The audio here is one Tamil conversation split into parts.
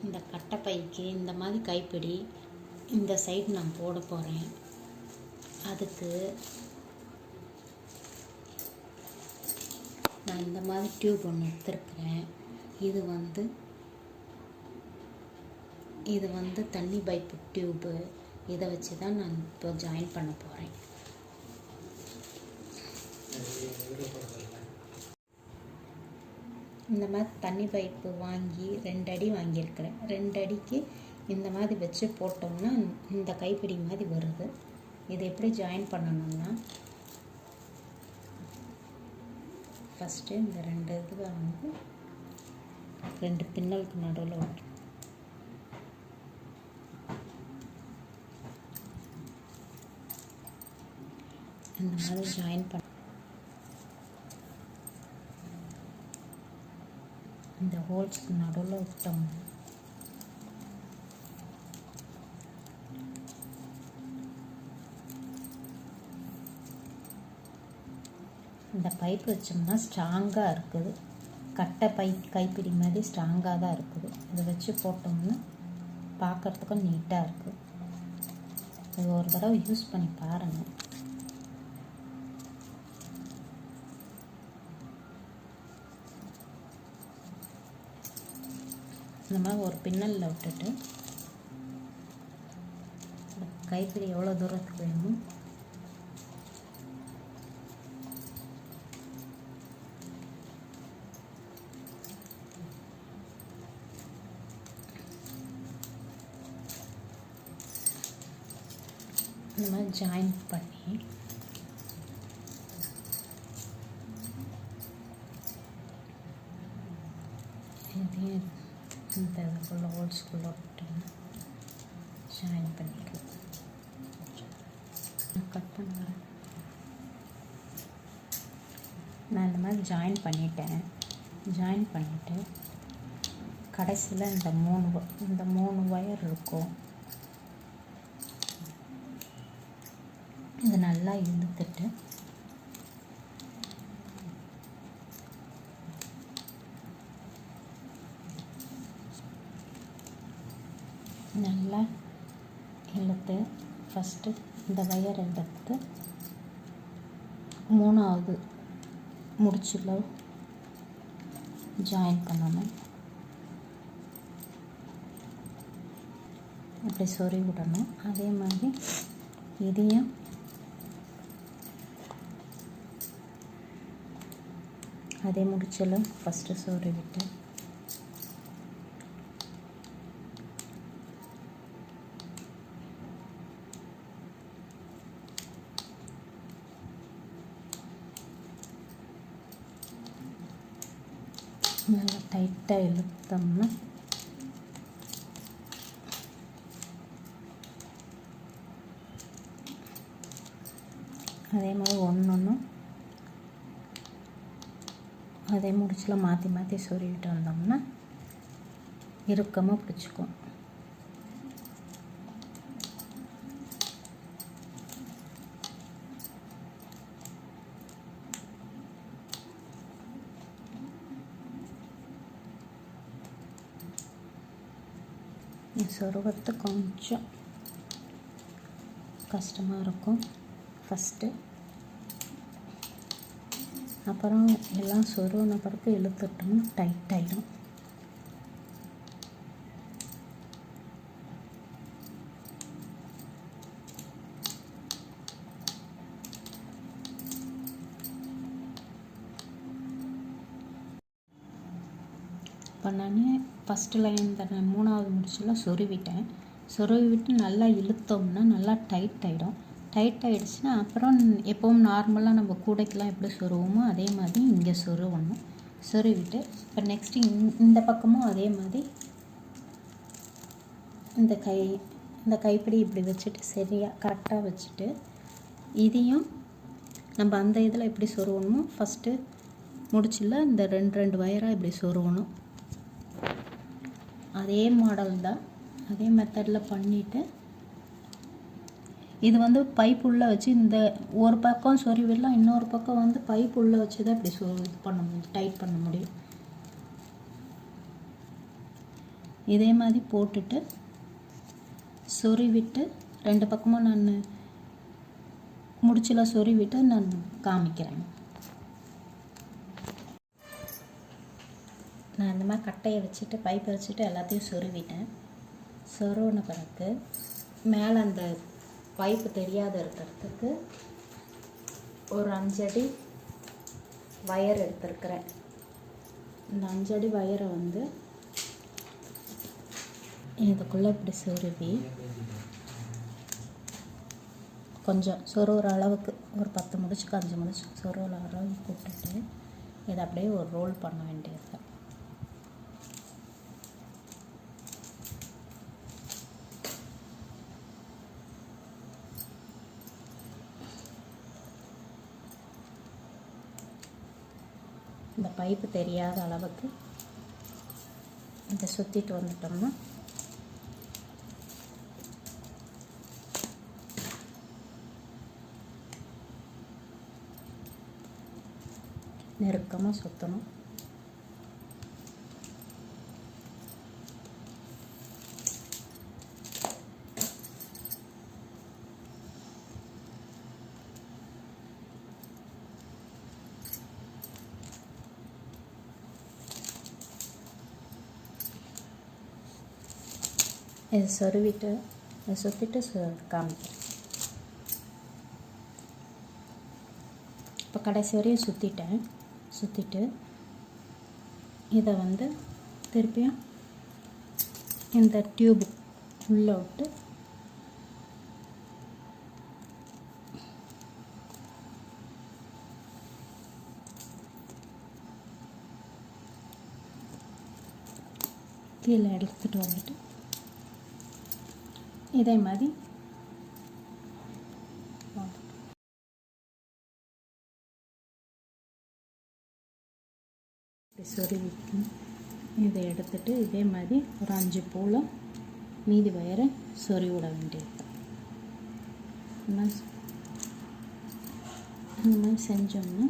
இந்த கட்டைப்பைக்கு இந்த மாதிரி கைப்பிடி இந்த சைடு நான் போட போகிறேன். அதுக்கு நான் இந்த மாதிரி டியூப் ஒன்று எடுத்துருக்கிறேன். இது வந்து தண்ணி பைப்பு டியூப்பு. இதை வச்சு தான் நான் இப்போ ஜாயின் பண்ண போகிறேன். இந்த மாதிரி தண்ணி பைப்பு வாங்கி 2 அடி வாங்கியிருக்கிறேன். 2 அடிக்கு இந்த மாதிரி வச்சு போட்டோம்னா இந்த கைப்பிடி மாதிரி வருது. இது எப்படி ஜாயின் பண்ணணும்னா, ஃபஸ்ட்டு இந்த 2 இதுவை வந்து 2 பின்னலுக்கு நடுவில் விட்டு இந்த மாதிரி ஜாயின் பண்ண இந்த ஹோல்ஸ்க்கு நடுவில் விட்டோம். இந்த பைப் வச்சோம்னா ஸ்ட்ராங்காக இருக்குது. கைப்பிடி மாதிரி ஸ்ட்ராங்காக தான் இருக்குது. இதை வச்சு போட்டோம்னா பார்க்குறதுக்கும் நீட்டாக இருக்குது. இது ஒரு தடவை யூஸ் பண்ணி பாருங்கள். இந்த மாதிரி ஒரு பின்னலில் விட்டுட்டு கைப்பிடி எவ்வளோ தூரத்துக்கு வேணுமோ இந்த மாதிரி ஜாயின் பண்ணி இதையும் இந்த இதுக்குள்ளே ஹோல்ஸ்குள்ளே விட்டு ஜாயின் பண்ணிக்கலாம். கட் பண்ணுறேன். நான் இந்த மாதிரி ஜாயின் பண்ணிவிட்டு கடைசியில் இந்த 3 ஒயர் இருக்கும். இது நல்லா இழுத்துட்டு நல்லா இழுத்து ஃபஸ்ட்டு இந்த ஒயர் எடுத்து 3வது முடிச்சில் ஜாயின் பண்ணணும். அப்படி சொறி விடணும். அதே மாதிரி இதையும் அதே முடிச்சில் ஃபஸ்ட்டு சொறி விட்டு நல்லா டைட்டாக இழுத்தோம்னா அதே மாதிரி ஒன்றும் அதே முடிச்சில் மாற்றி சொருவிட்டு வந்தோம்னா இறுக்கமாக பிடிச்சிக்கும். சொருகிறது கொஞ்சம் கஷ்டமாக இருக்கும் ஃபஸ்ட்டு. அப்புறம் எல்லாம் சொருவின பிறகு இழுத்துட்டோம்னா டைட் ஆகிடும். இப்போ நான் ஃபஸ்ட்டு லைன் இந்த 3வது முடிச்செல்லாம் சொருவி விட்டு நல்லா இழுத்தோம்னா நல்லா டைட் ஆகிடும். டைட் ஆகிடுச்சுன்னா அப்புறம் எப்போவும் நார்மலாக நம்ம கூடைக்கெலாம் எப்படி சொருவோமோ அதே மாதிரி இங்கே சொருவணும். சொருவிட்டு இப்போ நெக்ஸ்ட்டு இந்த பக்கமும் அதே மாதிரி இந்த கைப்பிடி இப்படி வச்சுட்டு சரியாக கரெக்டாக வச்சுட்டு இதையும் நம்ம அந்த இதில் எப்படி சொருவணுமோ ஃபஸ்ட்டு முடிச்சில் இந்த 2 ஒயராக இப்படி சொருவணும். அதே மாடல் தான், அதே மெத்தடில் பண்ணிவிட்டு இது வந்து பைப் உள்ளே வச்சு இந்த ஒரு பக்கம் சொருவிடலாம், இன்னொரு பக்கம் வந்து பைப் உள்ளே வச்சு தான் இப்படி இது பண்ண முடியும், டைட் பண்ண முடியும். இதே மாதிரி போட்டுட்டு சொருவிட்டு 2 பக்கமும் நான் முடிச்சில் சொருவிட்டு நான் காமிக்கிறேன். நான் இந்த மாதிரி கட்டையை வச்சுட்டு பைப்பை வச்சுட்டு எல்லாத்தையும் சொருவிட்டேன். சொருவின பிறகு மேலே அந்த பைப்பு தெரியாத இருக்கிறதுக்கு ஒரு 5 அடி வயர் எடுத்துருக்கிறேன். இந்த 5 அடி வயரை வந்து இதுக்குள்ளே இப்படி சொருவி கொஞ்சம் சொருகிற அளவுக்கு ஒரு 10 முடிச்சுக்கு 5 முடிச்சு சொருகிற அளவுக்கு போட்டுட்டு இதை அப்படியே ஒரு ரோல் பண்ண வேண்டியது. இந்த பைப்பு தெரியாத அளவுக்கு இதை சுற்றிட்டு வந்துட்டோம்னா நெருக்கமாக சுற்றணும். இதை சொருவிட்டு இதை சுற்றிட்டு காமிக்கிறேன். இப்போ கடைசி வரையும் சுற்றிட்டு இதை வந்து திருப்பியும் இந்த டியூப் உள்ளே விட்டு கீழே எடுத்துகிட்டு வந்துட்டு இதே மாதிரி சொருவிட்டு இதை எடுத்துட்டு இதே மாதிரி ஒரு 5 பூல மீதி வயரை சொருவி விட வேண்டியது. இந்த மாதிரி செஞ்சோம்னா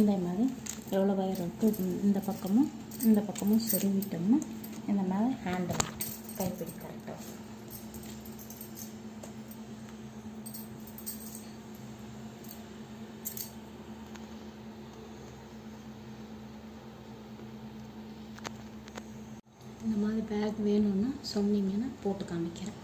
இதே மாதிரி எவ்வளோ வயர் இருக்குது இந்த பக்கமும் சொருவிட்டோம்னா இந்த மாதிரி ஹேண்டில் கைப்பிடி கரெக்டாக. இந்த மாதிரி பேக் வேணும்னா சொன்னீங்கன்னா போட்டு காமிக்கிறேன்.